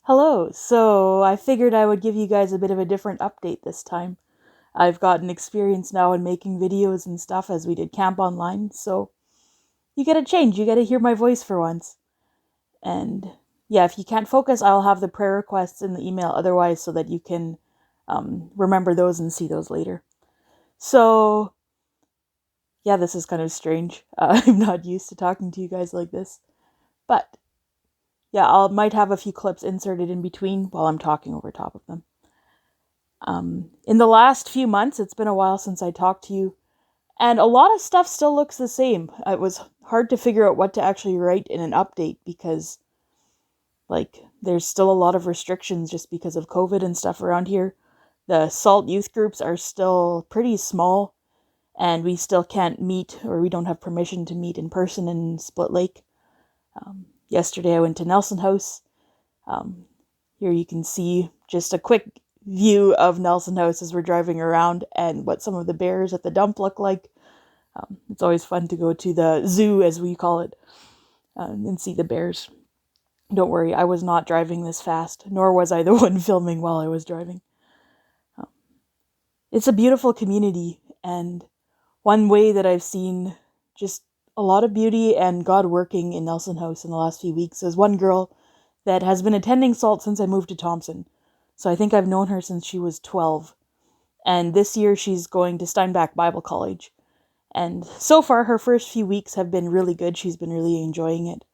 Hello, so I figured I would give you guys a bit of a different update this time. I've gotten experience now in making videos and stuff as we did camp online, so you get a change, you get to hear my voice for once. And yeah, if you can't focus, I'll have the prayer requests in the email otherwise so that you can remember those and see those later. So yeah, this is kind of strange. I'm not used to talking to you guys like this, but yeah, might have a few clips inserted in between while I'm talking over top of them. In the last few months, it's been a while since I talked to you, and a lot of stuff still looks the same. It was hard to figure out what to actually write in an update because, there's still a lot of restrictions just because of COVID and stuff around here. The SALT youth groups are still pretty small, and we still can't meet, or we don't have permission to meet in person in Split Lake. Yesterday, I went to Nelson House. Here you can see just a quick view of Nelson House as we're driving around and what some of the bears at the dump look like. It's always fun to go to the zoo, as we call it, and see the bears. Don't worry, I was not driving this fast, nor was I the one filming while I was driving. It's a beautiful community, and one way that I've seen just a lot of beauty and God working in Nelson House in the last few weeks is one girl that has been attending SALT since I moved to Thompson. So I think I've known her since she was 12. And this year she's going to Steinbach Bible College. And so far her first few weeks have been really good. She's been really enjoying it.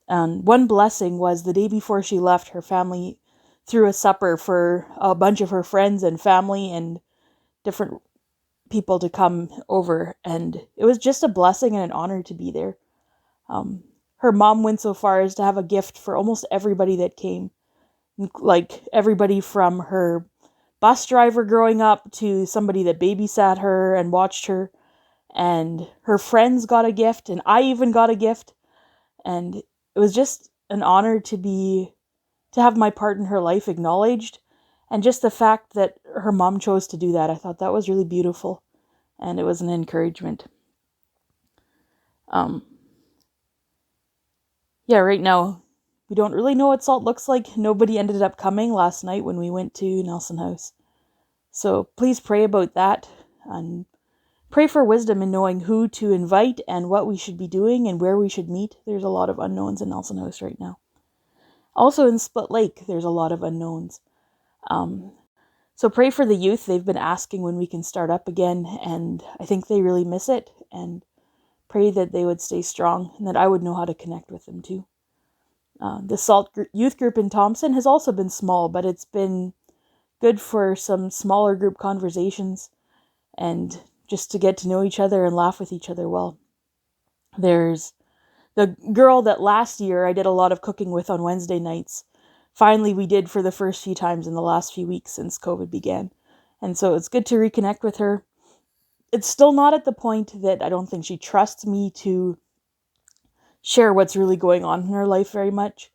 And one blessing was the day before she left, her family threw a supper for a bunch of her friends and family and different people to come over. And it was just a blessing and an honor to be there. Her mom went so far as to have a gift for almost everybody that came. Like everybody from her bus driver growing up to somebody that babysat her and watched her, and her friends got a gift, and I even got a gift. And it was just an honor to have my part in her life acknowledged, and just the fact that her mom chose to do that, I thought that was really beautiful, and it was an encouragement. Yeah, right now we don't really know what SALT looks like. Nobody ended up coming last night when we went to Nelson House. So please pray about that and pray for wisdom in knowing who to invite and what we should be doing and where we should meet. There's a lot of unknowns in Nelson House right now. Also in Split Lake, there's a lot of unknowns. So pray for the youth. They've been asking when we can start up again, and I think they really miss it. And pray that they would stay strong and that I would know how to connect with them too. The SALT youth group in Thompson has also been small, but it's been good for some smaller group conversations and just to get to know each other and laugh with each other well. There's the girl that last year I did a lot of cooking with on Wednesday nights. Finally, we did for the first few times in the last few weeks since COVID began. And so it's good to reconnect with her. It's still not at the point that I don't think she trusts me to share what's really going on in her life very much.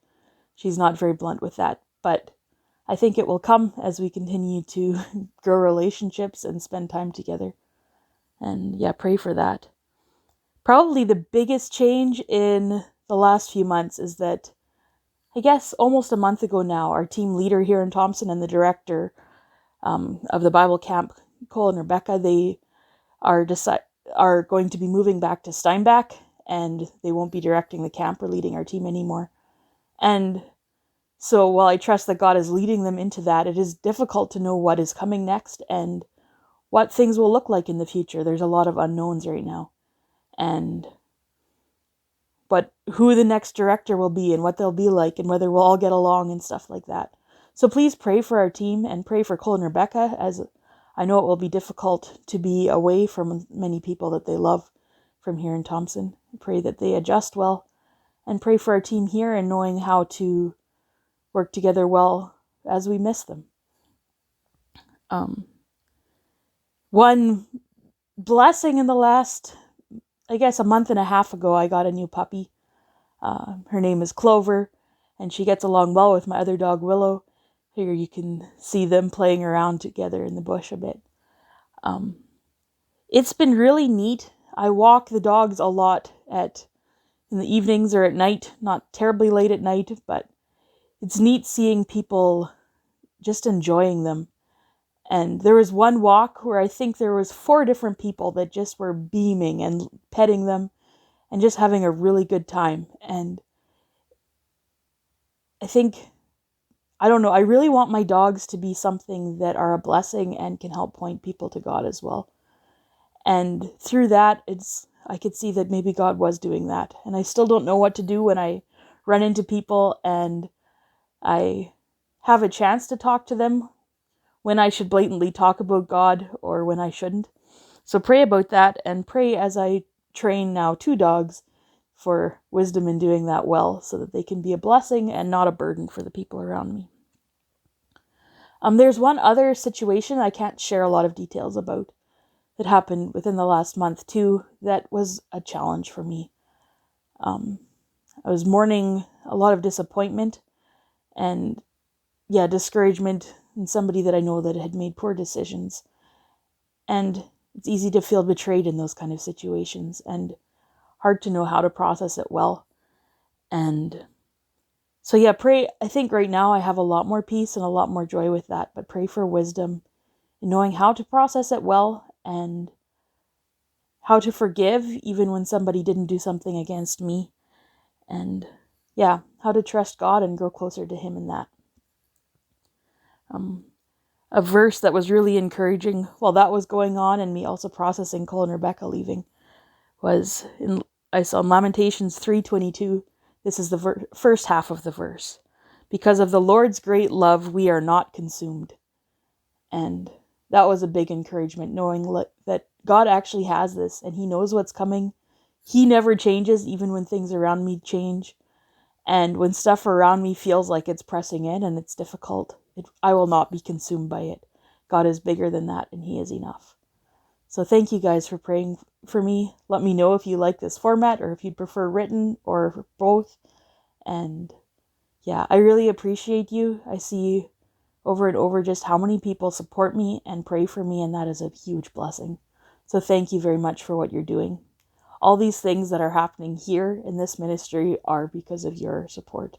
She's not very blunt with that, but I think it will come as we continue to grow relationships and spend time together. And yeah, pray for that. Probably the biggest change in the last few months is that, I guess almost a month ago now, our team leader here in Thompson and the director of the Bible camp, Cole and Rebecca, they are going to be moving back to Steinbach, and they won't be directing the camp or leading our team anymore. And so while I trust that God is leading them into that, it is difficult to know what is coming next and what things will look like in the future. There's a lot of unknowns right now. But who the next director will be and what they'll be like and whether we'll all get along and stuff like that. So please pray for our team and pray for Cole and Rebecca, as I know it will be difficult to be away from many people that they love from here in Thompson. I pray that they adjust well, and pray for our team here and knowing how to work together well as we miss them. One blessing in the last, I guess, a month and a half ago, I got a new puppy. Her name is Clover, and she gets along well with my other dog, Willow. Here you can see them playing around together in the bush a bit. It's been really neat. I walk the dogs a lot in the evenings or at night, not terribly late at night, but it's neat seeing people just enjoying them. And there was one walk where I think there was 4 different people that just were beaming and petting them and just having a really good time. And I think, I don't know, I really want my dogs to be something that are a blessing and can help point people to God as well. And through that, I could see that maybe God was doing that. And I still don't know what to do when I run into people and I have a chance to talk to them, when I should blatantly talk about God or when I shouldn't. So pray about that, and pray as I train now 2 dogs for wisdom in doing that well, so that they can be a blessing and not a burden for the people around me. There's one other situation I can't share a lot of details about that happened within the last month too, that was a challenge for me. I was mourning a lot of disappointment and discouragement in somebody that I know that had made poor decisions. And it's easy to feel betrayed in those kind of situations and hard to know how to process it well. And so pray. I think right now I have a lot more peace and a lot more joy with that, but pray for wisdom in knowing how to process it well and how to forgive even when somebody didn't do something against me. And how to trust God and grow closer to Him in that. A verse that was really encouraging while that was going on and me also processing Cole and Rebecca leaving was I saw Lamentations 3:22. This is the first half of the verse. Because of the Lord's great love, we are not consumed. And that was a big encouragement, knowing that God actually has this and He knows what's coming. He never changes, even when things around me change. And when stuff around me feels like it's pressing in and it's difficult, I will not be consumed by it. God is bigger than that, and He is enough. So thank you guys for praying for me. Let me know if you like this format or if you'd prefer written or both. And I really appreciate you. I see over and over just how many people support me and pray for me, and that is a huge blessing. So thank you very much for what you're doing. All these things that are happening here in this ministry are because of your support.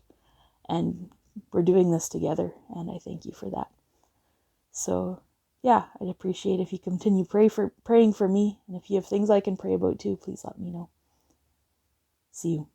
And we're doing this together, and I thank you for that. So I'd appreciate if you continue praying for me, and if you have things I can pray about too, please let me know. See you.